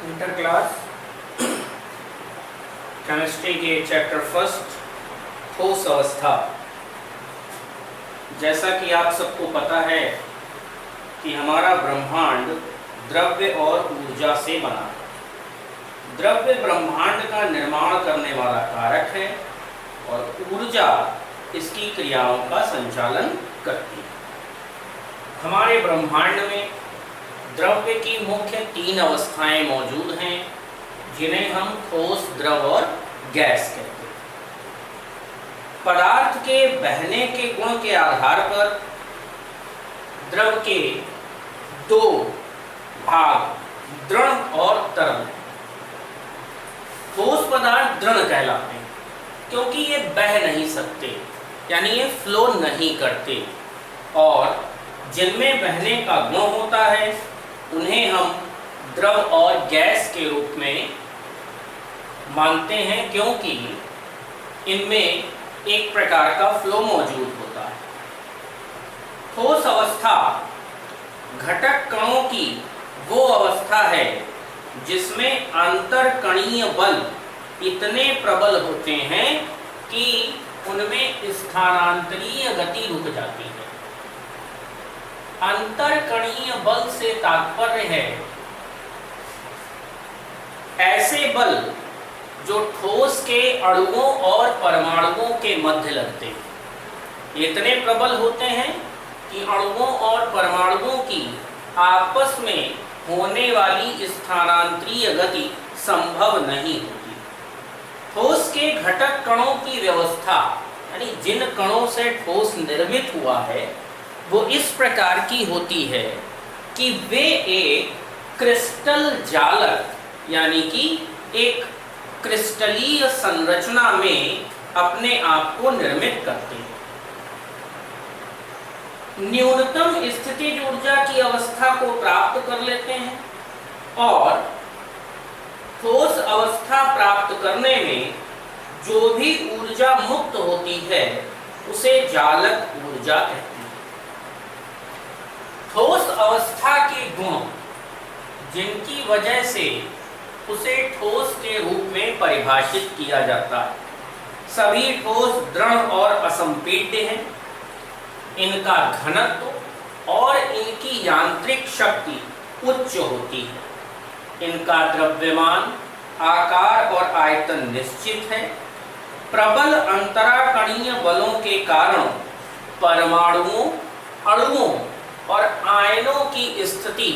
Inter class chemistry के chapter first ठोस अवस्था। जैसा कि आप सबको पता है कि हमारा ब्रह्मांड द्रव्य और ऊर्जा से बना है। द्रव्य ब्रह्मांड का निर्माण करने वाला कारक है और ऊर्जा इसकी क्रियाओं का संचालन करती है। हमारे ब्रह्मांड में द्रव्य की मुख्य 3 अवस्थाएं मौजूद हैं, जिन्हें हम ठोस, द्रव और गैस कहते हैं। पदार्थ के बहने के गुण के आधार पर द्रव के 2 भाग, दृढ़ और तरल। ठोस पदार्थ दृढ़ कहलाते हैं क्योंकि ये बह नहीं सकते, यानी ये फ्लो नहीं करते, और जिनमें बहने का गुण होता है उन्हें हम द्रव और गैस के रूप में मानते हैं, क्योंकि इनमें एक प्रकार का फ्लो मौजूद होता है। ठोस अवस्था घटक कणों की वो अवस्था है जिसमें अंतरकणीय बल इतने प्रबल होते हैं कि उनमें स्थानांतरीय गति रुक जाती है। अंतरकणीय बल से तात्पर्य है ऐसे बल जो ठोस के अणुओं और परमाणुओं के मध्य लगते हैं। इतने प्रबल होते हैं कि अणुओं और परमाणुओं की आपस में होने वाली स्थानांतरीय गति संभव नहीं होती। ठोस के घटक कणों की व्यवस्था, यानी जिन कणों से ठोस निर्मित हुआ है, वो इस प्रकार की होती है कि वे एक क्रिस्टल जालक, यानी कि एक क्रिस्टलीय संरचना में अपने आप को निर्मित करते हैं। न्यूनतम स्थितिज ऊर्जा की अवस्था को प्राप्त कर लेते हैं और ठोस अवस्था प्राप्त करने में जो भी ऊर्जा मुक्त होती है उसे जालक ऊर्जा कहते हैं। ठोस अवस्था के गुण जिनकी वजह से उसे ठोस के रूप में परिभाषित किया जाता है, सभी ठोस दृढ़ और असंपीड्य हैं। इनका घनत्व और इनकी यांत्रिक शक्ति उच्च होती है। इनका द्रव्यमान, आकार और आयतन निश्चित है। प्रबल अंतराकणीय बलों के कारण परमाणुओं, अणुओं और आयनों की स्थिति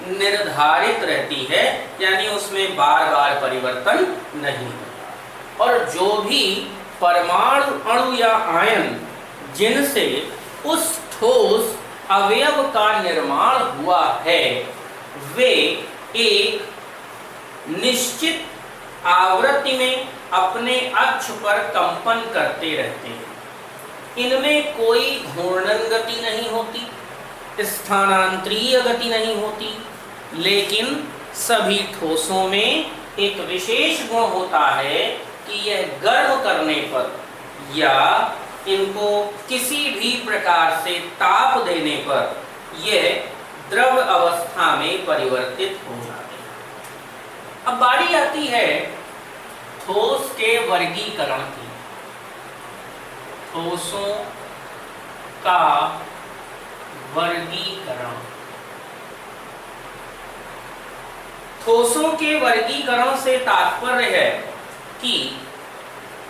निर्धारित रहती है, यानी उसमें बार बार परिवर्तन नहीं होता। और जो भी परमाणु, अणु या आयन जिनसे उस ठोस अवयव का निर्माण हुआ है, वे एक निश्चित आवृत्ति में अपने अक्ष पर कंपन करते रहते हैं। इनमें कोई घूर्णन गति नहीं होती, स्थानांतरीय गति नहीं होती, लेकिन सभी ठोसों में एक विशेष गुण होता है कि यह गर्म करने पर या इनको किसी भी प्रकार से ताप देने पर यह द्रव अवस्था में परिवर्तित हो जाते हैं। अब बारी आती है ठोस के वर्गीकरण की। ठोसों का वर्गीकरण। ठोसों के वर्गीकरण से तात्पर्य है कि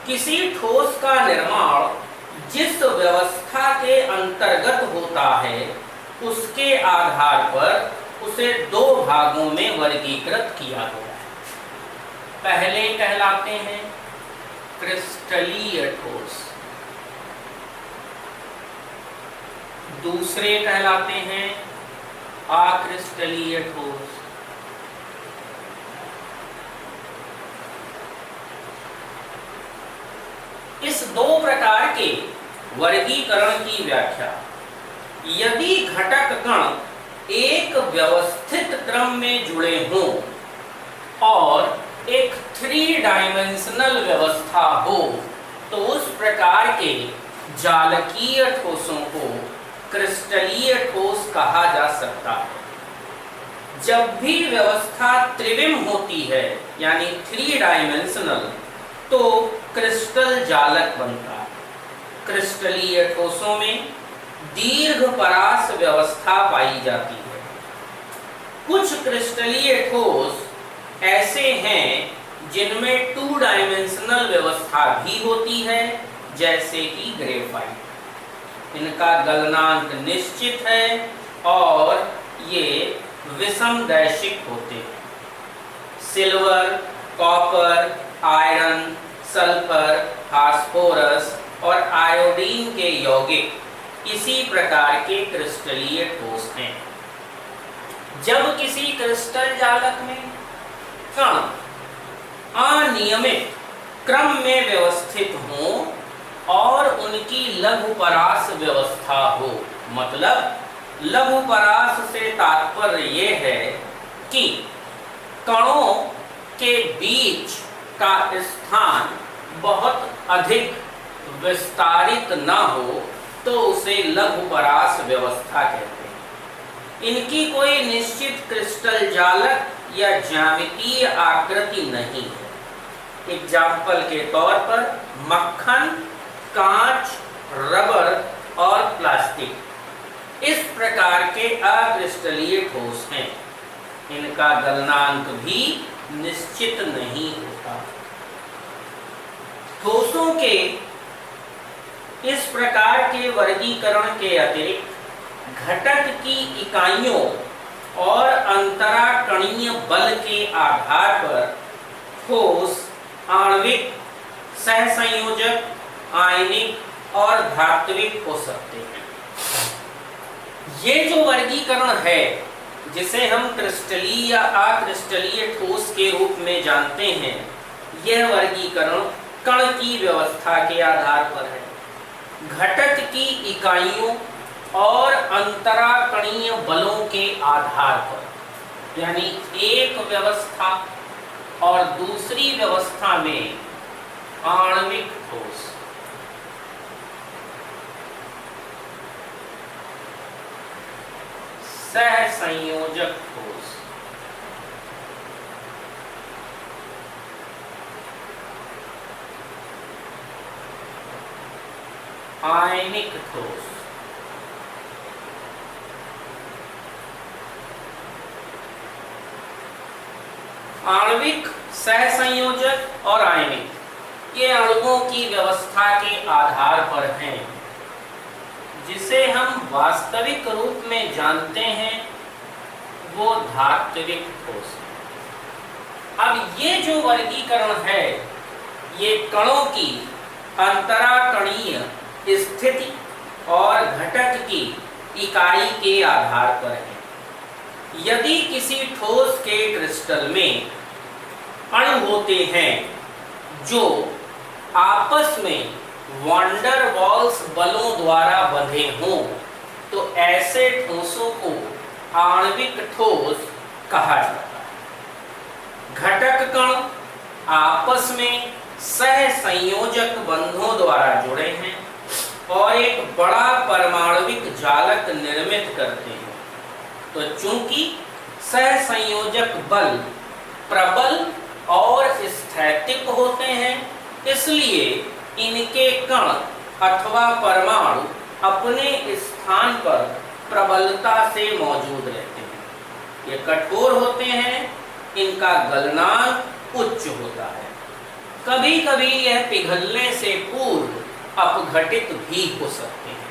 किसी ठोस का निर्माण जिस व्यवस्था के अंतर्गत होता है, उसके आधार पर उसे 2 भागों में वर्गीकृत किया गया है। पहले कहलाते हैं क्रिस्टलीय ठोस, दूसरे कहलाते हैं अक्रिस्टलीय ठोस। इस 2 प्रकार के वर्गीकरण की व्याख्या, यदि घटक कण एक व्यवस्थित क्रम में जुड़े हों और एक 3 डायमेंशनल व्यवस्था हो, तो उस प्रकार के जालकीय ठोसों को क्रिस्टलीय ठोस कहा जा सकता है। जब भी व्यवस्था त्रिविम होती है यानी 3 डायमेंशनल, तो क्रिस्टल जालक बनता है। क्रिस्टलीय ठोसों में दीर्घ परास व्यवस्था पाई जाती है। कुछ क्रिस्टलीय ठोस ऐसे हैं जिनमें 2 डायमेंशनल व्यवस्था भी होती है, जैसे कि ग्रेफाइट। इनका गलनांक निश्चित है और ये विषम दैशिक होते हैं। Silver, copper, iron, sulphur, phosphorus और आयोडीन के यौगिक इसी प्रकार के क्रिस्टलीय ठोस हैं। जब किसी क्रिस्टल जालक में कण अनियमित क्रम में व्यवस्थित हो और उनकी लघुपरास व्यवस्था हो, मतलब लघुपरास से तात्पर्य ये है कि कणों के बीच का स्थान बहुत अधिक विस्तारित न हो, तो उसे लघुपरास व्यवस्था कहते हैं। इनकी कोई निश्चित क्रिस्टल जालक या ज्यामितीय आकृति नहीं है। एग्जाम्पल के तौर पर मक्खन, कांच, रबर और प्लास्टिक इस प्रकार के अक्रिस्टलीय ठोस हैं। इनका गलनांक भी निश्चित नहीं होता। ठोसों के इस प्रकार के वर्गीकरण के अतिरिक्त घटक की इकाइयों और अंतराकणीय बल के आधार पर ठोस आणविक, सहसंयोजक, आयनिक और धात्विक हो सकते हैं। ये जो वर्गीकरण है, जिसे हम क्रिस्टलीय या अक्रिस्टलीय ठोस के रूप में जानते हैं, यह वर्गीकरण कण की व्यवस्था के आधार पर है, घटक की इकाइयों और अंतराकणीय बलों के आधार पर। यानी एक व्यवस्था और दूसरी व्यवस्था में आणविक ठोस, सहसंयोजक ठोस, आयनिक ठोस, आणविक, सहसंयोजक और आयनिक ये अणुओं की व्यवस्था के आधार पर हैं। जिसे हम वास्तविक रूप में जानते हैं वो धात्विक ठोस है। अब ये जो वर्गीकरण है, ये कणों की अंतराकणीय स्थिति और घटक की इकाई के आधार पर है। यदि किसी ठोस के क्रिस्टल में अणु होते हैं जो आपस में वैन डर वाल्स बलों द्वारा बंधे हों, तो ऐसे ठोसों को आणविक ठोस कहा जाता है। घटक कण आपस में सहसंयोजक बंधों द्वारा जुड़े हैं और एक बड़ा परमाणविक जालक निर्मित करते हैं। तो चूंकि सहसंयोजक बल प्रबल और स्थैतिक होते हैं, इसलिए इनके कण अथवा परमाणु अपने स्थान पर प्रबलता से मौजूद रहते हैं। ये कठोर होते हैं, इनका गलनांक उच्च होता है। कभी कभी यह पिघलने से पूर्व अपघटित भी हो सकते हैं।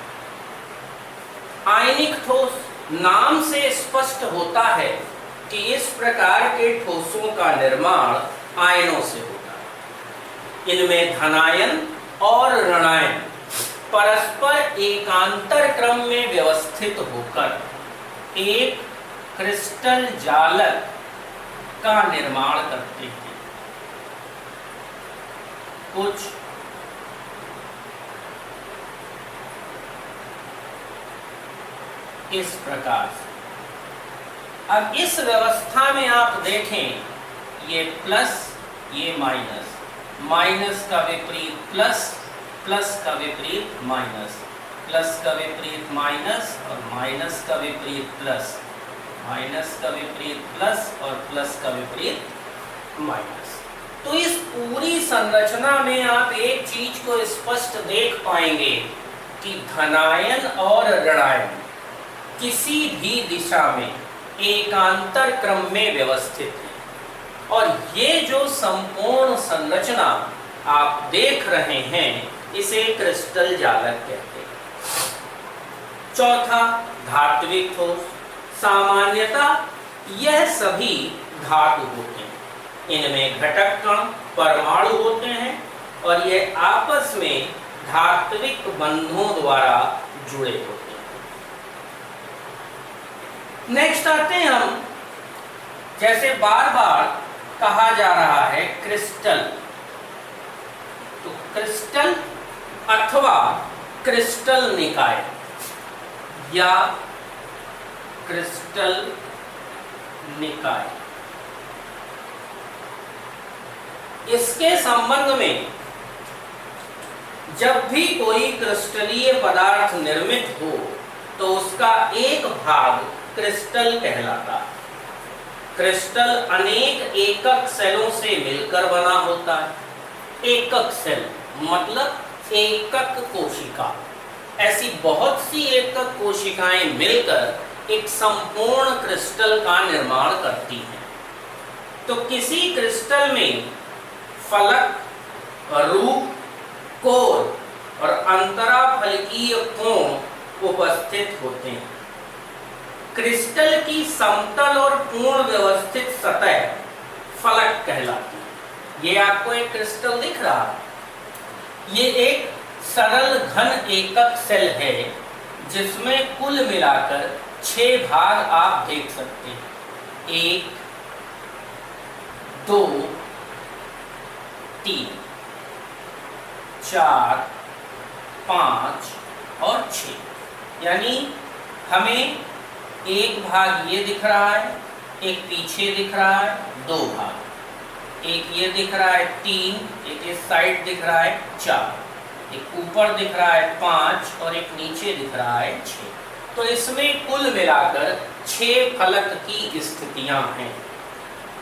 आयनिक ठोस नाम से स्पष्ट होता है कि इस प्रकार के ठोसों का निर्माण आयनों से होता है। इनमें धनायन और ऋणायन परस्पर एकांतर क्रम में व्यवस्थित होकर एक क्रिस्टल जालक का निर्माण करते हैं। कुछ इस प्रकार से। अब इस व्यवस्था में आप देखें, ये प्लस, ये माइनस, माइनस का विपरीत प्लस, प्लस का विपरीत माइनस, प्लस का विपरीत माइनस और माइनस का विपरीत प्लस। माइनस का विपरीत प्लस और प्लस का विपरीत माइनस। तो इस पूरी संरचना में आप एक चीज को स्पष्ट देख पाएंगे कि धनायन और ऋणायन किसी भी दिशा में एकांतर क्रम में व्यवस्थित है। और ये जो संपूर्ण संरचना आप देख रहे हैं इसे क्रिस्टल जालक कहते हैं। चौथा, धात्विक ठोस। सामान्यतः यह सभी धातु होते हैं, इनमें घटक कण परमाणु होते हैं और ये आपस में धात्विक बंधों द्वारा जुड़े होते हैं। नेक्स्ट आते हैं हम, जैसे बार बार कहा जा रहा है क्रिस्टल, तो क्रिस्टल अथवा क्रिस्टल निकाय या क्रिस्टल निकाय, इसके संबंध में जब भी कोई क्रिस्टलीय पदार्थ निर्मित हो तो उसका एक भाग क्रिस्टल कहलाता है। क्रिस्टल अनेक एकक सेलों से मिलकर बना होता है। एकक सेल मतलब एकक कोशिका। ऐसी बहुत सी एकक कोशिकाएं मिलकर एक संपूर्ण क्रिस्टल का निर्माण करती हैं। तो किसी क्रिस्टल में फलक, रूप, कोर और अंतराफलकीय कोण उपस्थित होते हैं। क्रिस्टल की समतल और पूर्ण व्यवस्थित सतह फलक कहलाती है। ये आपको एक क्रिस्टल दिख रहा है, ये एक सरल घन एकक सेल है जिसमें कुल मिलाकर 6 भाग आप देख सकते हैं। 1, 2, 3, 4, 5 और 6। यानी हमें एक भाग ये दिख रहा है, एक पीछे दिख रहा है, 2 भाग, एक ये दिख रहा है 3, एक इस साइड दिख रहा है 4, एक ऊपर दिख रहा है 5 और एक नीचे दिख रहा है 6। तो इसमें कुल मिलाकर 6 फलक की स्थितियां हैं।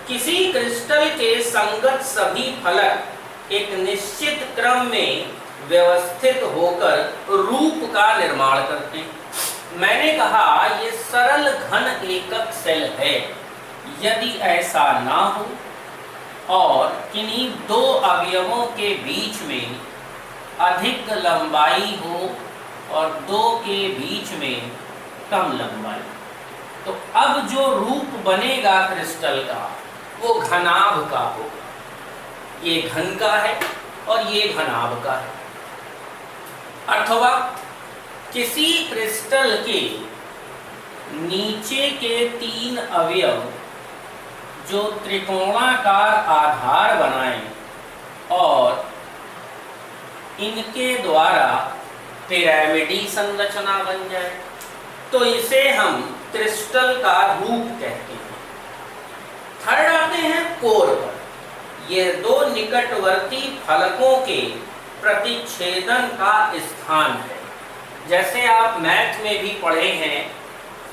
किसी क्रिस्टल के संगत सभी फलक एक निश्चित क्रम में व्यवस्थित होकर रूप का निर्माण करते हैं। मैंने कहा ये सरल घन एकक सेल है। यदि ऐसा ना हो और किन्हीं 2 अवयवों के बीच में अधिक लंबाई हो और 2 के बीच में कम लंबाई, तो अब जो रूप बनेगा क्रिस्टल का वो घनाभ का होगा। ये घन का है और ये घनाभ का है। अथवा किसी क्रिस्टल के नीचे के 3 अवयव जो त्रिकोणाकार आधार बनाएं और इनके द्वारा पिरामिडी संरचना बन जाए तो इसे हम क्रिस्टल का रूप कहते हैं। थर्ड आते हैं कोर पर। ये 2 निकटवर्ती फलकों के प्रतिच्छेदन का स्थान है। जैसे आप मैथ में भी पढ़े हैं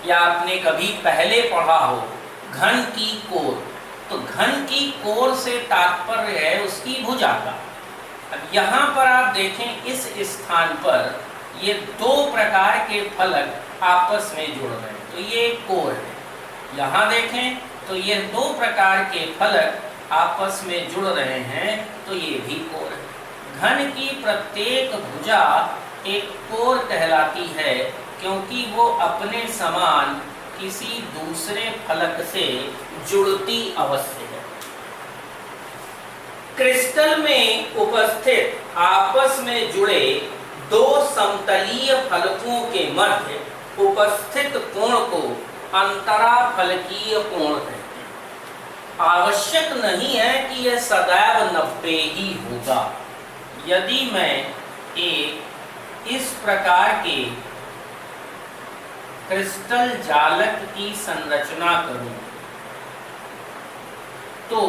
या आपने कभी पहले पढ़ा हो घन की कोर, तो घन की कोर से तात्पर्य है उसकी भुजा का। अब यहाँ पर आप देखें इस स्थान पर ये 2 प्रकार के फलक आपस में जुड़ रहे हैं, तो ये कोर है। यहाँ देखें तो ये 2 प्रकार के फलक आपस में जुड़ रहे हैं, तो ये भी कोर है। घन की प्रत्येक भुजा एक कोर कहलाती है क्योंकि वो अपने समान किसी दूसरे फलक से जुड़ती अवश्य है। क्रिस्टल में उपस्थित आपस में जुड़े 2 समतलीय फलकों के मध्य उपस्थित कोण को अंतराफलकीय कोण कहते हैं। आवश्यक नहीं है कि यह सदैव 90 ही होगा। यदि मैं एक इस प्रकार के क्रिस्टल जालक की संरचना करूं तो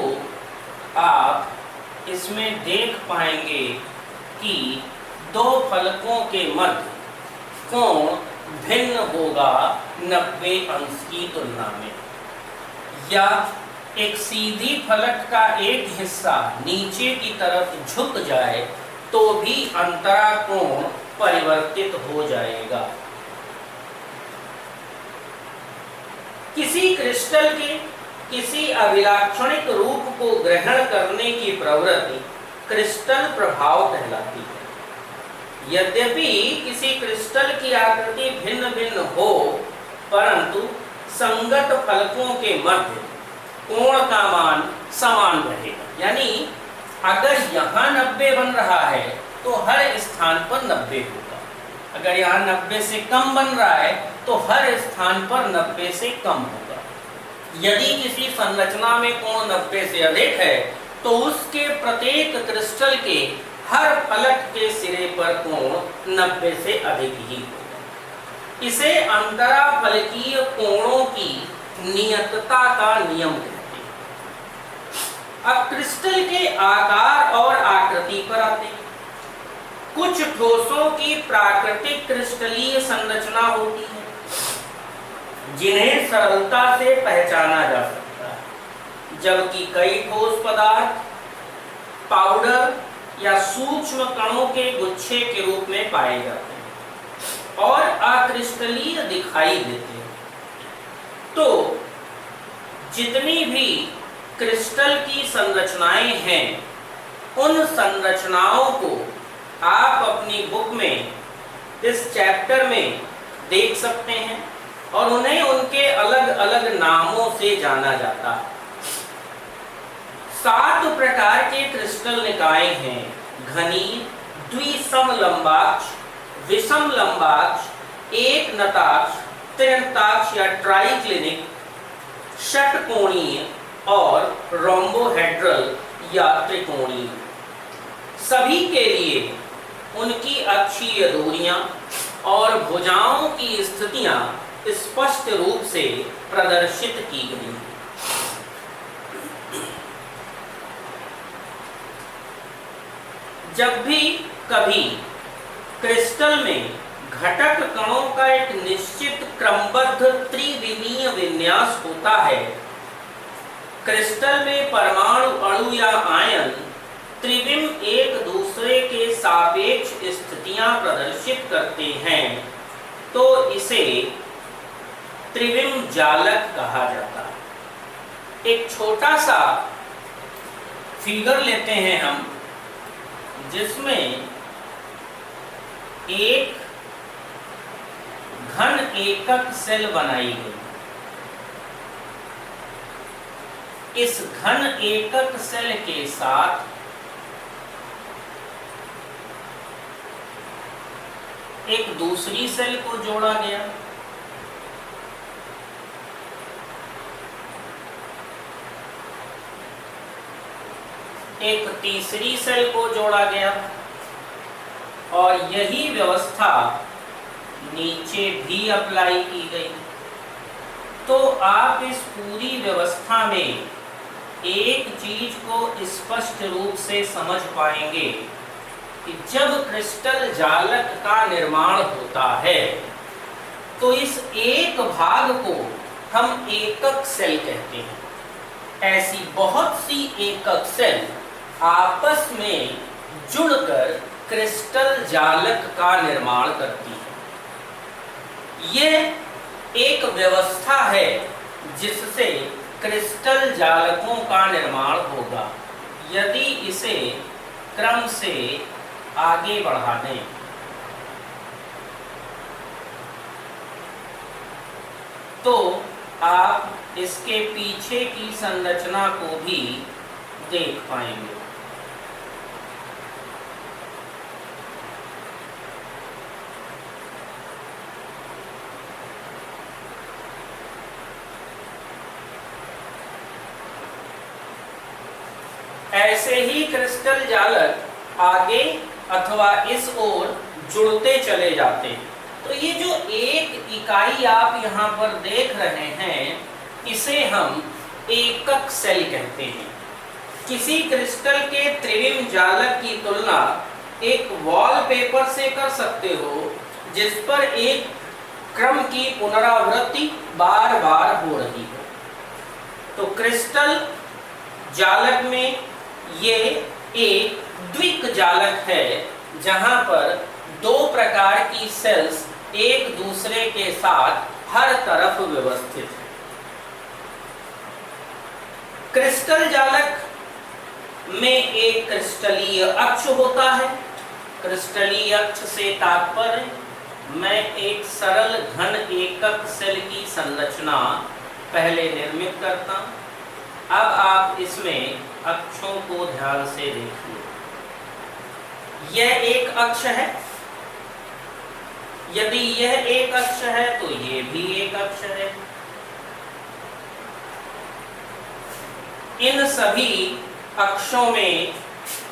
आप इसमें देख पाएंगे कि 2 फलकों के मध्य कोण भिन्न होगा 90 अंश की तुलना में, या एक सीधी फलक का एक हिस्सा नीचे की तरफ झुक जाए तो भी अंतरा कोण परिवर्तित हो जाएगा। किसी क्रिस्टल के किसी अभिलाक्षणिक रूप को ग्रहण करने की प्रवृत्ति क्रिस्टल प्रभाव कहलाती है। यद्यपि किसी क्रिस्टल की आकृति भिन्न भिन्न हो, परंतु संगत फलकों के मध्य कोण का मान समान रहेगा। यानी अगर यहाँ 90 बन रहा है तो हर स्थान पर 90 होगा, अगर यहाँ 90 से कम बन रहा है तो हर स्थान पर 90 से कम होगा। यदि किसी संरचना में कोण 90 से अधिक है तो उसके प्रत्येक क्रिस्टल के हर फलक के सिरे पर कोण 90 से अधिक ही होगा। इसे अंतरा फलकीय कोणों की नियतता का नियम कहते हैं। अब क्रिस्टल के आकार और आकृति पर आते हैं। कुछ ठोसों की प्राकृतिक क्रिस्टलीय संरचना होती है जिन्हें सरलता से पहचाना जा सकता है, जबकि कई ठोस पदार्थ पाउडर या सूक्ष्म कणों के गुच्छे के रूप में पाए जाते हैं और अक्रिस्टलीय दिखाई देते हैं। तो जितनी भी क्रिस्टल की संरचनाएं हैं, उन संरचनाओं को आप अपनी बुक में इस चैप्टर में देख सकते हैं और उन्हें उनके अलग अलग नामों से जाना जाता है। 7 प्रकार के क्रिस्टल निकाय हैं: घनीय, द्विसमलंबाक्ष, विषम लंबाक्ष, एक नताक्ष, त्रिनताक्ष या ट्राइक्लिनिक, षटकोणीय और रोम्बोहेड्रल या त्रिकोणीय। सभी के लिए उनकी अक्षीय दूरियां और भुजाओं की स्थितियां स्पष्ट रूप से प्रदर्शित की गई हैं। जब भी कभी क्रिस्टल में घटक कणों का एक निश्चित क्रमबद्ध त्रिविमीय विन्यास होता है, क्रिस्टल में परमाणु, अणु या आयन त्रिविम एक दूसरे के सापेक्ष स्थितियां प्रदर्शित करते हैं, तो इसे त्रिविम जालक कहा जाता है। एक छोटा सा फिगर लेते हैं हम, जिसमें एक घन एकक सेल बनाई गई। इस घन एकक सेल के साथ एक दूसरी सेल को जोड़ा गया, एक तीसरी सेल को जोड़ा गया और यही व्यवस्था नीचे भी अप्लाई की गई। तो आप इस पूरी व्यवस्था में एक चीज को स्पष्ट रूप से समझ पाएंगे कि जब क्रिस्टल जालक का निर्माण होता है तो इस एक भाग को हम एकक सेल कहते हैं। ऐसी बहुत सी एकक सेल आपस में जुड़कर क्रिस्टल जालक का निर्माण करती है। ये एक व्यवस्था है जिससे क्रिस्टल जालकों का निर्माण होगा। यदि इसे क्रम से आगे बढ़ा दें तो आप इसके पीछे की संरचना को भी देख पाएंगे। ऐसे ही क्रिस्टल जालक आगे अथवा इस ओर जुड़ते चले जाते हैं। तो ये जो एक इकाई आप यहाँ पर देख रहे हैं, इसे हम एकक सेल कहते हैं। किसी क्रिस्टल के त्रिविम जालक की तुलना एक वॉलपेपर से कर सकते हो, जिस पर एक क्रम की पुनरावृत्ति बार बार हो रही हो। तो क्रिस्टल जालक में ये एक द्विक जालक है, जहां पर दो प्रकार की सेल्स एक दूसरे के साथ हर तरफ व्यवस्थित है। क्रिस्टल जालक में एक क्रिस्टलीय अक्ष होता है। क्रिस्टलीय अक्ष से तात्पर्य मैं एक सरल घन एकक सेल की संरचना पहले निर्मित करता हूं। अब आप इसमें अक्षों को ध्यान से देखिए। यह एक अक्ष है। यदि यह एक अक्ष है तो यह भी एक अक्ष है। इन सभी अक्षों में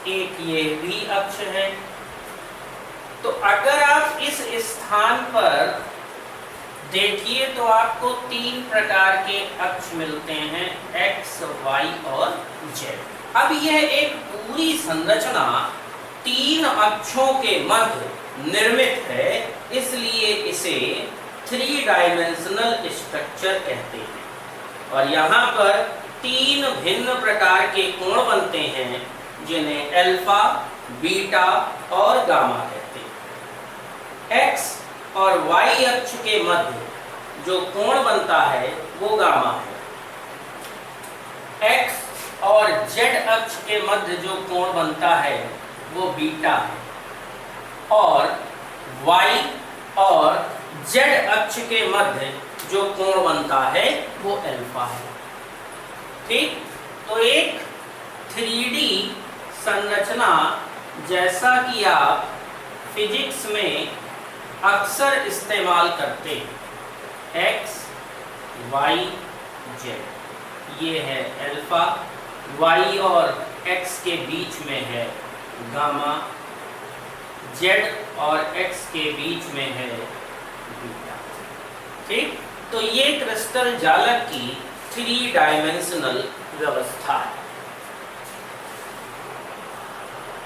एक यह भी अक्ष है। तो अगर आप इस स्थान पर देखिए तो आपको तीन प्रकार के अक्ष मिलते हैं, x, y और z। अब यह एक पूरी संरचना तीन अक्षों के मध्य निर्मित है, इसलिए इसे 3 डायमेंशनल स्ट्रक्चर कहते हैं। और यहाँ पर तीन भिन्न प्रकार के कोण बनते हैं, जिन्हें अल्फा, बीटा और गामा कहते हैं। x और y अक्ष के मध्य जो कोण बनता है वो गामा है। x और z अक्ष के मध्य जो कोण बनता है वो बीटा है। और y और z अक्ष के मध्य जो कोण बनता है वो अल्फा है। ठीक, तो एक 3D संरचना जैसा कि आप फिजिक्स में अक्सर इस्तेमाल करते हैं, x, y, z, ये है अल्फा, y और x के बीच में है गामा, z और x के बीच में है बीटा। ठीक, तो ये क्रिस्टल जालक की 3 डायमेंशनल व्यवस्था है।